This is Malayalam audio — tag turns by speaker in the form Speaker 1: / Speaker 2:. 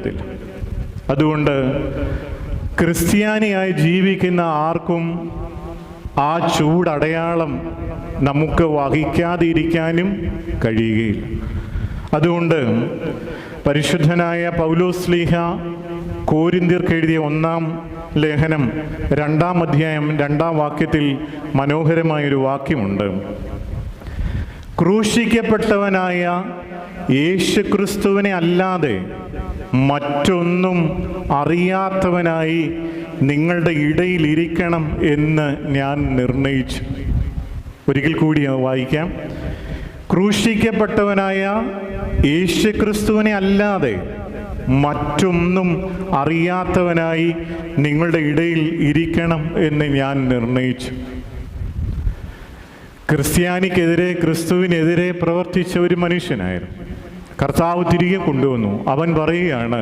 Speaker 1: പറ്റത്തില്ല. അതുകൊണ്ട് ക്രിസ്ത്യാനിയായി ജീവിക്കുന്ന ആർക്കും ആ ചൂടടയാളം നമുക്ക് വഹിക്കാതിരിക്കാനും കഴിയുകയില്ല. അതുകൊണ്ട് പരിശുദ്ധനായ പൗലോസ് ശ്ലീഹ കോരിന്ത്യർക്ക് എഴുതിയ 1-ാം ലേഖനം 2-ാം അധ്യായം 2-ാം വാക്യത്തിൽ മനോഹരമായൊരു വാക്യമുണ്ട്. ക്രൂശിക്കപ്പെട്ടവനായ യേശുക്രിസ്തുവിനെ അല്ലാതെ മറ്റൊന്നും അറിയാത്തവനായി നിങ്ങളുടെ ഇടയിൽ ഇരിക്കണം എന്ന് ഞാൻ നിർണയിച്ചു. ഒരിക്കൽ കൂടി വായിക്കാം. ക്രൂശിക്കപ്പെട്ടവനായ യേശുക്രിസ്തുവിനെ അല്ലാതെ മറ്റൊന്നും അറിയാത്തവനായി നിങ്ങളുടെ ഇടയിൽ ഇരിക്കണം എന്ന് ഞാൻ നിർണയിച്ചു. ക്രിസ്ത്യാനിക്കെതിരെ, ക്രിസ്തുവിനെതിരെ പ്രവർത്തിച്ച ഒരു മനുഷ്യനായിരുന്നു. കർത്താവ് തിരികെ കൊണ്ടുവന്നു. അവൻ പറയുകയാണ്,